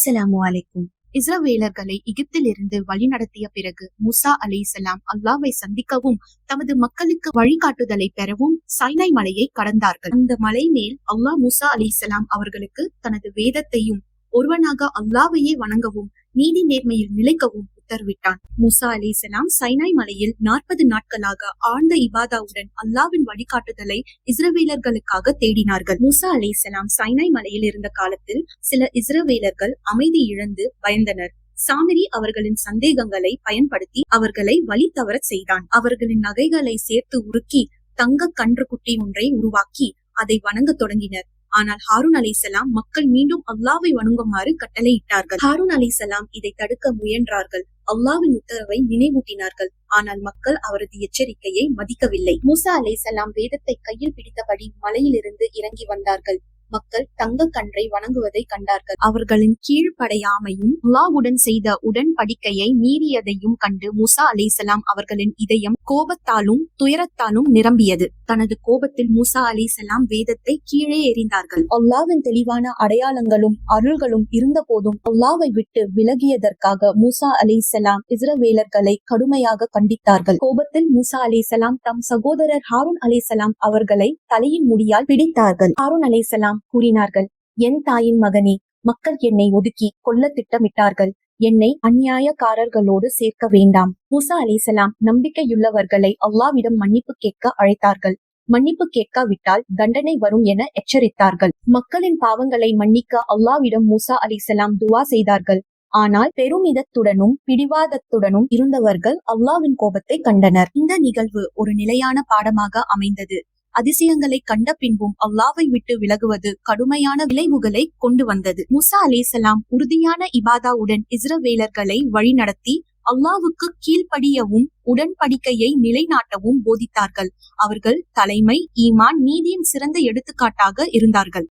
அஸ்ஸலாமு அலைக்கும். இஸ்ரவேலர்களை எகிப்திலிருந்து வழிநடத்திய பிறகு மூசா அலைஹிஸ்ஸலாம் அல்லாஹ்வை சந்திக்கவும் தமது மக்களுக்கு வழிகாட்டுதலை பெறவும் சைனாய் மலையை கடந்தார்கள். அந்த மலை மேல் அல்லாஹ் மூசா அலைஹிஸ்ஸலாம் அவர்களுக்கு தனது வேதத்தையும் ஒருவனாக அல்லாஹ்வையே வணங்கவும் நீதி நேர்மையில் நிலைக்கவும் உத்தரவிட்டான். மூசா அலைஹிஸ்ஸலாம் சைனாய் மலையில் 40 நாட்களாக ஆழ்ந்த இபாதாவுடன் அல்லாஹ்வின் வழிகாட்டுதலை இஸ்ரவேலர்களுக்காக தேடினார்கள். மூசா அலைஹிஸ்ஸலாம் சைனாய் மலையில் இருந்த காலத்தில் சில இஸ்ரவேலர்கள் அமைதி இழந்து பயந்தனர். சாமிரி அவர்களின் சந்தேகங்களை பயன்படுத்தி அவர்களை வழி தவறச் செய்தான். அவர்களின் நகைகளை சேர்த்து உருக்கி தங்க கன்றுக்குட்டி ஒன்றை உருவாக்கி அதை வணங்கத் தொடங்கினர். ஆனால் ஹாரூன் அலைஹிஸ்ஸலாம் மக்கள் மீண்டும் அல்லாஹ்வை வணங்குமாறு கட்டளையிட்டார்கள். ஹாரூன் அலைஹிஸ்ஸலாம் இதை தடுக்க முயன்றார்கள். அல்லாஹ்வின் உத்தரவை நினைவூட்டினார்கள். ஆனால் மக்கள் அவரது எச்சரிக்கையை மதிக்கவில்லை. மூசா அலைஹிஸ்ஸலாம் வேதத்தை கையில் பிடித்தபடி மலையிலிருந்து இறங்கி வந்தார்கள். மக்கள் தங்க கன்றை வணங்குவதை கண்டார்கள். அவர்களின் கீழ்ப்படையாமையும் அல்லாஹ்வுடன் செய்த உடன்படிக்கையை மீறியதையும் கண்டு மூசா அலைஹிஸ்ஸலாம் அவர்களின் இதயம் கோபத்தாலும் துயரத்தாலும் நிரம்பியது. தனது கோபத்தில் மூசா அலைஹிஸ்ஸலாம் வேதத்தை கீழே எறிந்தார்கள். அல்லாஹ்வின் தெளிவான அடையாளங்களும் அருள்களும் இருந்த போதும் அல்லாஹ்வை விட்டு விலகியதற்காக மூசா அலைஹிஸ்ஸலாம் இஸ்ரவேலர்களை கடுமையாக கண்டித்தார்கள். கோபத்தில் மூசா அலைஹிஸ்ஸலாம் தம் சகோதரர் ஹாரூன் அலைஹிஸ்ஸலாம் அவர்களை தலையின் முடியால் பிடித்தார்கள். ஹாரூன் அலைஹிஸ்ஸலாம் கூறினார்கள், என் தாயின் மகனே, மக்கள் என்னை ஒதுக்கி கொல்ல திட்டமிட்டார்கள். என்னை அநியாயக்காரர்களோடு சேர்க்க வேண்டாம். மூசா அலைஹிஸ்ஸலாம் நம்பிக்கையுள்ளவர்களை அல்லாஹ்விடம் மன்னிப்பு கேட்க அழைத்தார்கள். மன்னிப்பு கேட்காவிட்டால் தண்டனை வரும் என எச்சரித்தார்கள். மக்களின் பாவங்களை மன்னிக்க அல்லாஹ்விடம் மூசா அலைஹிஸ்ஸலாம் துவா செய்தார்கள். ஆனால் பெருமிதத்துடனும் பிடிவாதத்துடனும் இருந்தவர்கள் அல்லாஹ்வின் கோபத்தை கண்டனர். இந்த நிகழ்வு ஒரு நிலையான பாடமாக அமைந்தது. அதிசயங்களை கண்ட பின்பும் அல்லாஹ்வை விட்டு விலகுவது கடுமையான விளைவுகளை கொண்டு வந்தது. மூசா அலைஹிஸ்ஸலாம் உறுதியான இபாதாவுடன் இஸ்ரவேலர்களை வழிநடத்தி அல்லாஹ்வுக்கு கீழ்ப்படியவும் உடன்படிக்கையை நிலைநாட்டவும் போதித்தார்கள். அவர்கள் தலைமை, ஈமான், நீதியின் சிறந்த எடுத்துக்காட்டாக இருந்தார்கள்.